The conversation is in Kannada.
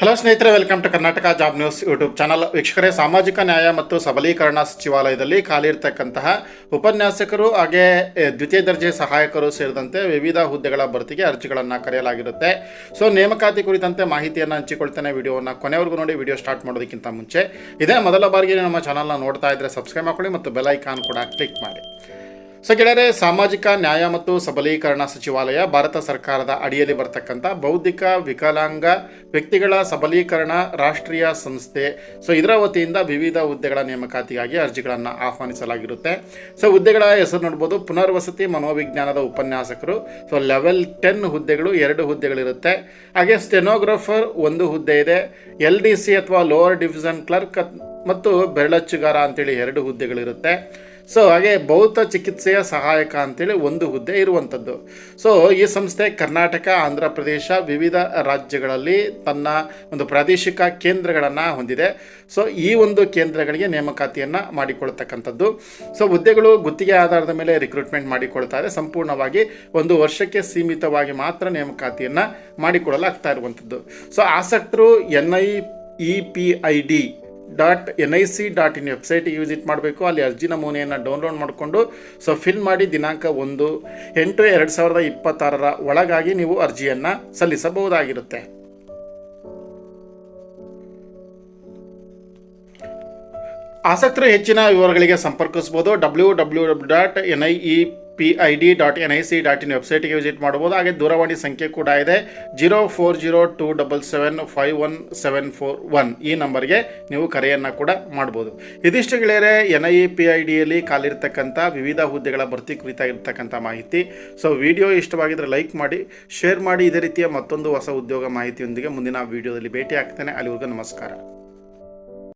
ಹಲೋ ಸ್ನೇಹಿತರೆ, welcome to Karnataka job news YouTube channel. ವೀಕ್ಷಕರೇ, ಸಾಮಾಜಿಕ ನ್ಯಾಯ ಮತ್ತು ಸಬಲೀಕರಣ ಸಚಿವಾಲಯದಲ್ಲಿ ಖಾಲಿ ಇರತಕ್ಕಂತಹ ಉಪನ್ಯಾಸಕರು ಹಾಗೆ ದ್ವಿತೀಯ ದರ್ಜೆ ಸಹಾಯಕರು ಸೇರಿದಂತೆ ವಿವಿಧ ಹುದ್ದೆಗಳ ಭರ್ತಿಗೆ ಅರ್ಜಿಗಳನ್ನು ಕರೆಯಲಾಗಿರುತ್ತೆ. ನೇಮಕಾತಿ ಕುರಿತಂತೆ ಮಾಹಿತಿಯನ್ನು ಹಂಚಿಕೊಳ್ತೇನೆ. ವಿಡಿಯೋವನ್ನು ಕೊನೆವರೆಗೂ ನೋಡಿ. ವಿಡಿಯೋ ಸ್ಟಾರ್ಟ್ ಮಾಡೋದಕ್ಕಿಂತ ಮುಂಚೆ ಇದೇ ಮೊದಲ ಬಾರಿಗೆ ನಮ್ಮ ಚಾನಲ್ನ ನೋಡ್ತಾ ಇದ್ದರೆ ಸಬ್ಸ್ಕ್ರೈಬ್ ಮಾಡ್ಕೊಳ್ಳಿ ಮತ್ತು ಬೆಲ್ ಐಕಾನ್ ಕೂಡ ಕ್ಲಿಕ್ ಮಾಡಿ. ಗೆಳೆಯರೆ, ಸಾಮಾಜಿಕ ನ್ಯಾಯ ಮತ್ತು ಸಬಲೀಕರಣ ಸಚಿವಾಲಯ ಭಾರತ ಸರ್ಕಾರದ ಅಡಿಯಲ್ಲಿ ಬರ್ತಕ್ಕಂಥ ಬೌದ್ಧಿಕ ವಿಕಲಾಂಗ ವ್ಯಕ್ತಿಗಳ ಸಬಲೀಕರಣ ರಾಷ್ಟ್ರೀಯ ಸಂಸ್ಥೆ ಇದರ ವತಿಯಿಂದ ವಿವಿಧ ಹುದ್ದೆಗಳ ನೇಮಕಾತಿಗಾಗಿ ಅರ್ಜಿಗಳನ್ನು ಆಹ್ವಾನಿಸಲಾಗಿರುತ್ತೆ. ಹುದ್ದೆಗಳ ಹೆಸರು ನೋಡ್ಬೋದು. ಪುನರ್ವಸತಿ ಮನೋವಿಜ್ಞಾನದ ಉಪನ್ಯಾಸಕರು ಲೆವೆಲ್ 10 ಹುದ್ದೆಗಳು 2 ಹುದ್ದೆಗಳಿರುತ್ತೆ. ಹಾಗೆ ಸ್ಟೆನೋಗ್ರಾಫರ್ 1 ಹುದ್ದೆ ಇದೆ. LDC ಅಥವಾ ಲೋವರ್ ಡಿವಿಷನ್ ಕ್ಲರ್ಕ್ ಮತ್ತು ಬೆರಳಚ್ಚುಗಾರ ಅಂತೇಳಿ 2 ಹುದ್ದೆಗಳಿರುತ್ತೆ. ಹಾಗೆ ಭೌತ ಚಿಕಿತ್ಸೆಯ ಸಹಾಯಕ ಅಂತೇಳಿ 1 ಹುದ್ದೆ ಇರುವಂಥದ್ದು. ಈ ಸಂಸ್ಥೆ ಕರ್ನಾಟಕ, ಆಂಧ್ರ ಪ್ರದೇಶ, ವಿವಿಧ ರಾಜ್ಯಗಳಲ್ಲಿ ತನ್ನ ಒಂದು ಪ್ರಾದೇಶಿಕ ಕೇಂದ್ರಗಳನ್ನು ಹೊಂದಿದೆ. ಈ ಒಂದು ಕೇಂದ್ರಗಳಿಗೆ ನೇಮಕಾತಿಯನ್ನು ಮಾಡಿಕೊಳ್ತಕ್ಕಂಥದ್ದು. ಹುದ್ದೆಗಳು ಗುತ್ತಿಗೆ ಆಧಾರದ ಮೇಲೆ ರಿಕ್ರೂಟ್ಮೆಂಟ್ ಮಾಡಿಕೊಳ್ತಾರೆ. ಸಂಪೂರ್ಣವಾಗಿ 1 ವರ್ಷಕ್ಕೆ ಸೀಮಿತವಾಗಿ ಮಾತ್ರ ನೇಮಕಾತಿಯನ್ನು ಮಾಡಿಕೊಳ್ಳಲಾಗ್ತಾ ಇರುವಂಥದ್ದು. ಆಸಕ್ತರು NIEPID.nic.in ವೆಬ್ಸೈಟಿಗೆ ವಿಸಿಟ್ ಮಾಡಬೇಕು. ಅಲ್ಲಿ ಅರ್ಜಿ ನಮೂನೆಯನ್ನು ಡೌನ್ಲೋಡ್ ಮಾಡಿಕೊಂಡು ಫಿಲ್ ಮಾಡಿ ದಿನಾಂಕ 1/8/2026 ಒಳಗಾಗಿ ನೀವು ಅರ್ಜಿಯನ್ನು ಸಲ್ಲಿಸಬಹುದಾಗಿರುತ್ತೆ. ಆಸಕ್ತರು ಹೆಚ್ಚಿನ ವಿವರಗಳಿಗೆ ಸಂಪರ್ಕಿಸಬಹುದು. www.NIEPID.nic.in ವೆಬ್ಸೈಟಿಗೆ ವಿಸಿಟ್ ಮಾಡಬಹುದು. ಹಾಗೆ ದೂರವಾಣಿ ಸಂಖ್ಯೆ ಕೂಡ ಇದೆ. 0402775171 ಈ ನಂಬರ್ಗೆ ನೀವು ಕರೆಯನ್ನು ಕೂಡ ಮಾಡ್ಬೋದು. ಇದಿಷ್ಟು ಗೆಳೆಯರೆ, NIEPIDಯಲ್ಲಿ ಖಾಲಿರ್ತಕ್ಕಂಥ ವಿವಿಧ ಹುದ್ದೆಗಳ ಭರ್ತಿ ಕುರಿತಾಗಿರ್ತಕ್ಕಂಥ ಮಾಹಿತಿ. ವಿಡಿಯೋ ಇಷ್ಟವಾಗಿದ್ದರೆ ಲೈಕ್ ಮಾಡಿ, ಶೇರ್ ಮಾಡಿ. ಇದೇ ರೀತಿಯ ಮತ್ತೊಂದು ಹೊಸ ಉದ್ಯೋಗ ಮಾಹಿತಿಯೊಂದಿಗೆ ಮುಂದಿನ ವಿಡಿಯೋದಲ್ಲಿ ಭೇಟಿ ಆಗ್ತೇನೆ. ಅಲ್ಲಿವರೆಗೂ ನಮಸ್ಕಾರ.